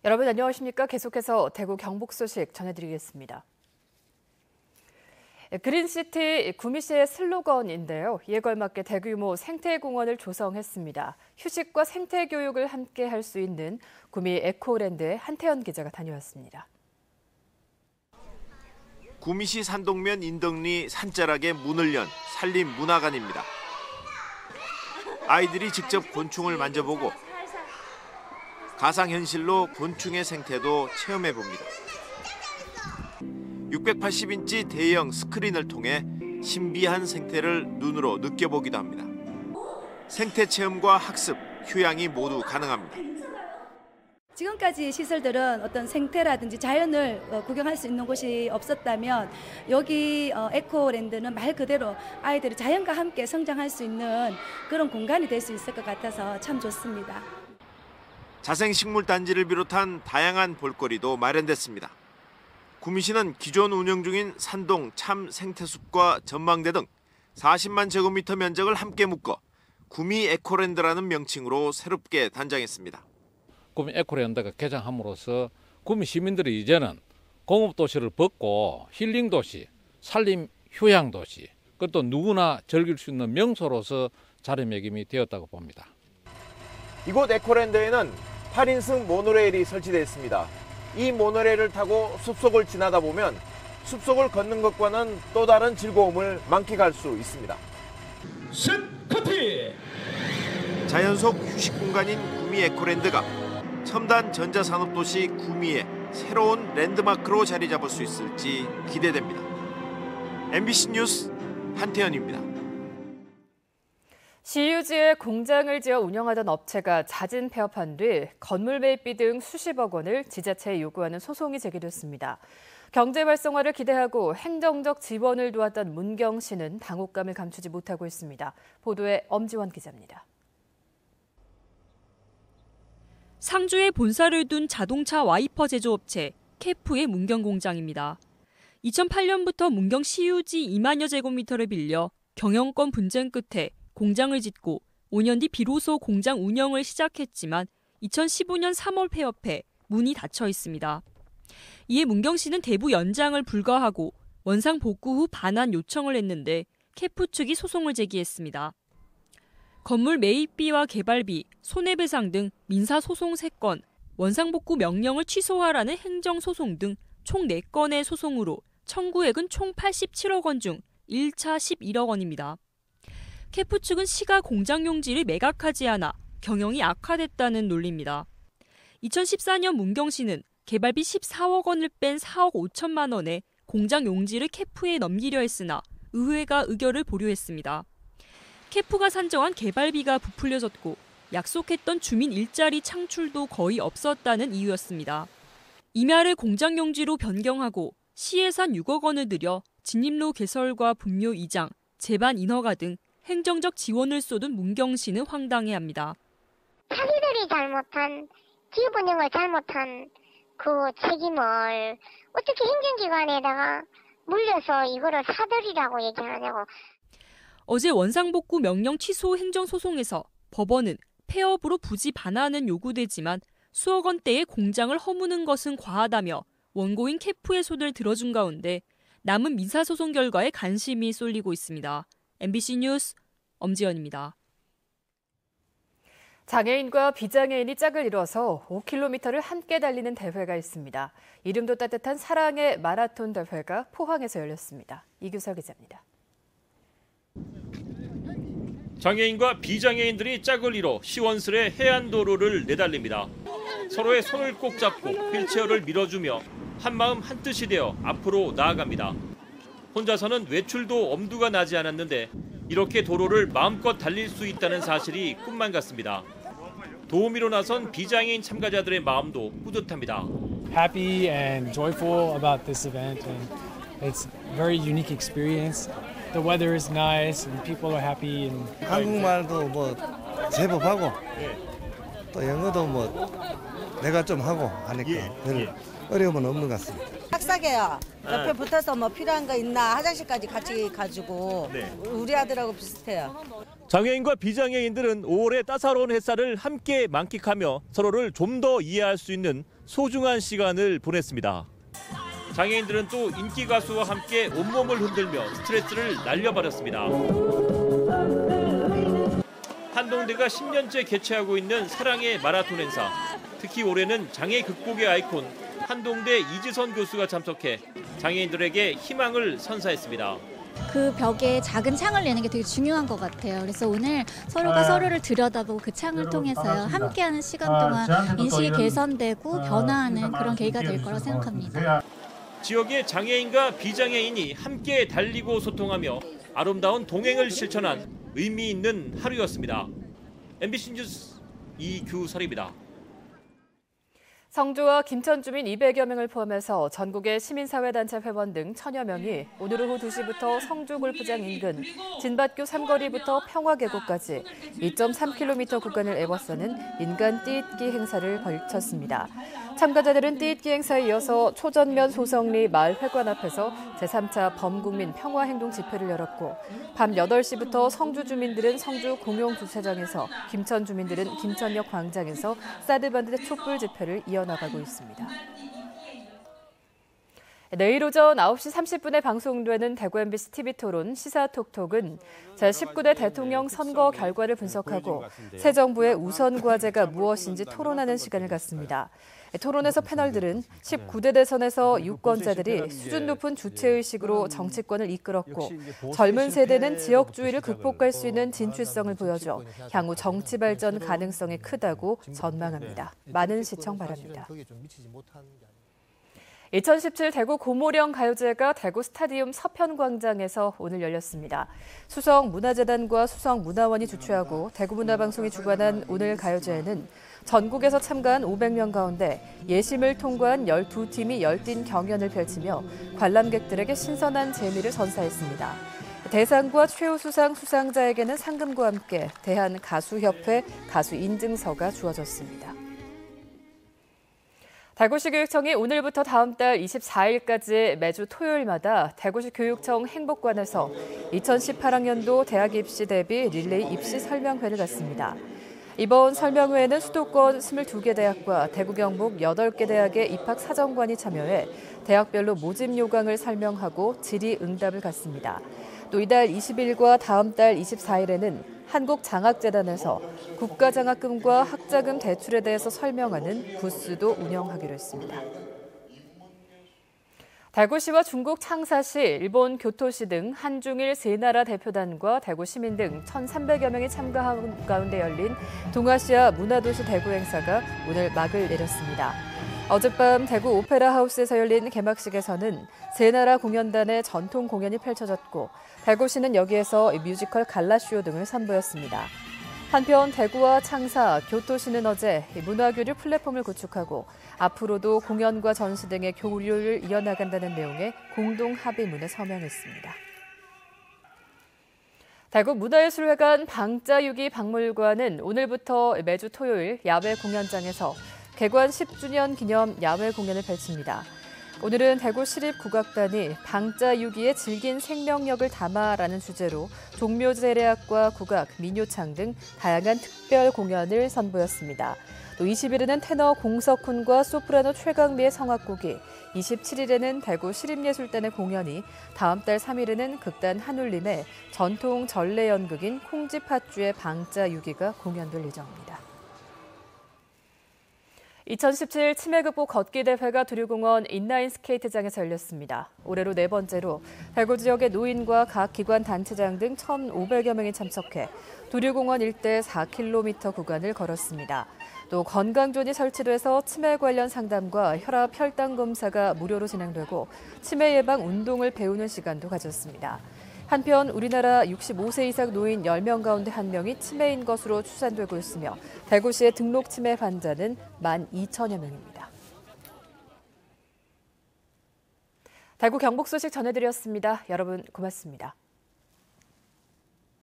여러분 안녕하십니까? 계속해서 대구 경북 소식 전해드리겠습니다. 그린시티 구미시의 슬로건인데요. 이에 걸맞게 대규모 생태공원을 조성했습니다. 휴식과 생태교육을 함께 할 수 있는 구미 에코랜드에 한태현 기자가 다녀왔습니다. 구미시 산동면 인덕리 산자락에 문을 연 산림문화관입니다. 아이들이 직접 곤충을 만져보고 가상현실로 곤충의 생태도 체험해봅니다. 680인치 대형 스크린을 통해 신비한 생태를 눈으로 느껴보기도 합니다. 생태 체험과 학습, 휴양이 모두 가능합니다. 지금까지 시설들은 어떤 생태라든지 자연을 구경할 수 있는 곳이 없었다면 여기 에코랜드는 말 그대로 아이들이 자연과 함께 성장할 수 있는 그런 공간이 될 수 있을 것 같아서 참 좋습니다. 자생식물단지를 비롯한 다양한 볼거리도 마련됐습니다. 구미시는 기존 운영 중인 산동 참 생태숲과 전망대 등 40만 제곱미터 면적을 함께 묶어 구미 에코랜드라는 명칭으로 새롭게 단장했습니다. 구미 에코랜드가 개장함으로써 구미 시민들이 이제는 공업도시를 벗고 힐링도시, 산림 휴양도시, 그것도 누구나 즐길 수 있는 명소로서 자리매김이 되었다고 봅니다. 이곳 에코랜드에는 8인승 모노레일이 설치되어 있습니다. 이 모노레일을 타고 숲속을 지나다 보면 숲속을 걷는 것과는 또 다른 즐거움을 만끽할 수 있습니다. 숲커피! 자연 속 휴식 공간인 구미 에코랜드가 첨단 전자산업도시 구미의 새로운 랜드마크로 자리 잡을 수 있을지 기대됩니다. MBC 뉴스 한태현입니다. CU지에 공장을 지어 운영하던 업체가 자진 폐업한 뒤 건물 매입비 등 수십억 원을 지자체에 요구하는 소송이 제기됐습니다. 경제 활성화를 기대하고 행정적 지원을 도왔던 문경시는 당혹감을 감추지 못하고 있습니다. 보도에 엄지원 기자입니다. 상주에 본사를 둔 자동차 와이퍼 제조업체 캐프의 문경 공장입니다. 2008년부터 문경 CU지 2만여 제곱미터를 빌려 경영권 분쟁 끝에 공장을 짓고 5년 뒤 비로소 공장 운영을 시작했지만 2015년 3월 폐업해 문이 닫혀 있습니다. 이에 문경시는 대부 연장을 불가하고 원상 복구 후 반환 요청을 했는데 캐프 측이 소송을 제기했습니다. 건물 매입비와 개발비, 손해배상 등 민사소송 3건, 원상복구 명령을 취소하라는 행정소송 등 총 4건의 소송으로 청구액은 총 87억 원 중 1차 11억 원입니다. 캐프 측은 시가 공장 용지를 매각하지 않아 경영이 악화됐다는 논리입니다. 2014년 문경시는 개발비 14억 원을 뺀 4억 5천만 원에 공장 용지를 캐프에 넘기려 했으나 의회가 의결을 보류했습니다. 캐프가 산정한 개발비가 부풀려졌고 약속했던 주민 일자리 창출도 거의 없었다는 이유였습니다. 임야를 공장 용지로 변경하고 시 예산 6억 원을 들여 진입로 개설과 분묘 이장, 제반 인허가 등 행정적 지원을 쏟은 문경시는 황당해합니다. 자기들이 잘못한 기업 운영을 잘못한 그 책임을 어떻게 행정기관에다가 물려서 이거를 사들이라고 얘기하냐고. 어제 원상복구 명령 취소 행정소송에서 법원은 폐업으로 부지 반환은 요구되지만 수억 원대의 공장을 허무는 것은 과하다며 원고인 캐프의 손을 들어준 가운데 남은 민사소송 결과에 관심이 쏠리고 있습니다. MBC 뉴스 엄지연입니다. 장애인과 비장애인이 짝을 이뤄서 5km를 함께 달리는 대회가 있습니다. 이름도 따뜻한 사랑의 마라톤 대회가 포항에서 열렸습니다. 이규석 기자입니다. 장애인과 비장애인들이 짝을 이뤄 시원스레 해안도로를 내달립니다. 서로의 손을 꼭 잡고 휠체어를 밀어주며 한마음 한뜻이 되어 앞으로 나아갑니다. 혼자서는 외출도 엄두가 나지 않았는데 이렇게 도로를 마음껏 달릴 수 있다는 사실이 꿈만 같습니다. 도우미로 나선 비장애인 참가자들의 마음도 뿌듯합니다. Happy and joyful about this event, and it's a very unique experience. The weather is nice and people are happy. And 한국말도 뭐 제법 하고 또 영어도 뭐 내가 좀 하고 하니까 별 어려움은 없는 것 같습니다. 싹싹해요. 옆에 붙어서 뭐 필요한 거 있나 화장실까지 같이 가지고 우리 아들하고 비슷해요. 장애인과 비장애인들은 5월의 따사로운 햇살을 함께 만끽하며 서로를 좀 더 이해할 수 있는 소중한 시간을 보냈습니다. 장애인들은 또 인기 가수와 함께 온몸을 흔들며 스트레스를 날려버렸습니다. 한동대가 10년째 개최하고 있는 사랑의 마라톤 행사. 특히 올해는 장애 극복의 아이콘 한동대 이지선 교수가 참석해 장애인들에게 희망을 선사했습니다. 그 벽에 작은 창을 내는 게 되게 중요한 것 같아요. 그래서 오늘 서로가 서로를 들여다보고 그 창을 통해서요. 함께하는 시간 동안 인식이 개선되고 변화하는 그런 계기가 될 거라고 생각합니다. 지역의 장애인과 비장애인이 함께 달리고 소통하며 아름다운 동행을 실천한 의미 있는 하루였습니다. MBC 뉴스 이규설입니다. 성주와 김천 주민 200여 명을 포함해서 전국의 시민사회단체 회원 등 1000여 명이 오늘 오후 2시부터 성주 골프장 인근 진밭교 삼거리부터 평화계곡까지 2.3km 구간을 에워싸는 인간 띠잇기 행사를 벌쳤습니다. 참가자들은 띠잇기 행사에 이어서 초전면 소성리 마을회관 앞에서 제3차 범국민 평화행동 집회를 열었고 밤 8시부터 성주 주민들은 성주 공용주차장에서 김천 주민들은 김천역 광장에서 사드밴드 촛불 집회를 이어나가고 있습니다. 내일 오전 9시 30분에 방송되는 대구 MBC TV토론 시사톡톡은 제19대 대통령 선거 결과를 분석하고 새 정부의 우선 과제가 무엇인지 토론하는 시간을 갖습니다. 토론에서 패널들은 19대 대선에서 유권자들이 수준 높은 주체의식으로 정치권을 이끌었고 젊은 세대는 지역주의를 극복할 수 있는 진취성을 보여줘 향후 정치 발전 가능성이 크다고 전망합니다. 많은 시청 바랍니다. 2017 대구 고모령 가요제가 대구 스타디움 서편광장에서 오늘 열렸습니다. 수성문화재단과 수성문화원이 주최하고 대구문화방송이 주관한 오늘 가요제에는 전국에서 참가한 500명 가운데 예심을 통과한 12팀이 열띤 경연을 펼치며 관람객들에게 신선한 재미를 선사했습니다. 대상과 최우수상 수상자에게는 상금과 함께 대한가수협회 가수 인증서가 주어졌습니다. 대구시 교육청이 오늘부터 다음 달 24일까지 매주 토요일마다 대구시 교육청 행복관에서 2018학년도 대학 입시 대비 릴레이 입시 설명회를 갖습니다. 이번 설명회에는 수도권 22개 대학과 대구 경북 8개 대학의 입학 사정관이 참여해 대학별로 모집 요강을 설명하고 질의응답을 갖습니다. 또 이달 20일과 다음 달 24일에는 한국장학재단에서 국가장학금과 학자금 대출에 대해서 설명하는 부스도 운영하기로 했습니다. 대구시와 중국 창사시, 일본 교토시 등 한중일 세 나라 대표단과 대구 시민 등 1,300여 명이 참가한 가운데 열린 동아시아 문화도시 대구 행사가 오늘 막을 내렸습니다. 어젯밤 대구 오페라 하우스에서 열린 개막식에서는 세 나라 공연단의 전통 공연이 펼쳐졌고 대구시는 여기에서 뮤지컬 갈라쇼 등을 선보였습니다. 한편 대구와 창사, 교토시는 어제 문화교류 플랫폼을 구축하고 앞으로도 공연과 전시 등의 교류를 이어나간다는 내용의 공동 합의문에 서명했습니다. 대구 문화예술회관 방자유기 박물관은 오늘부터 매주 토요일 야외 공연장에서 개관 10주년 기념 야외 공연을 펼칩니다. 오늘은 대구시립국악단이 방자유기의 질긴 생명력을 담아라는 주제로 종묘제례악과 국악, 민요창 등 다양한 특별 공연을 선보였습니다. 또 20일에는 테너 공석훈과 소프라노 최강미의 성악곡이, 27일에는 대구 시립예술단의 공연이, 다음 달 3일에는 극단 한울림의 전통 전래연극인 콩쥐팥쥐의 방자유기가 공연될 예정입니다. 2017 치매 극복 걷기 대회가 두류공원 인라인 스케이트장에서 열렸습니다. 올해로 4번째로 대구 지역의 노인과 각 기관 단체장 등 1,500여 명이 참석해 두류공원 일대 4km 구간을 걸었습니다. 또 건강존이 설치돼서 치매 관련 상담과 혈압, 혈당 검사가 무료로 진행되고 치매 예방 운동을 배우는 시간도 가졌습니다. 한편 우리나라 65세 이상 노인 10명 가운데 1명이 치매인 것으로 추산되고 있으며 대구시의 등록 치매 환자는 12,000여 명입니다. 대구 경북 소식 전해드렸습니다. 여러분 고맙습니다.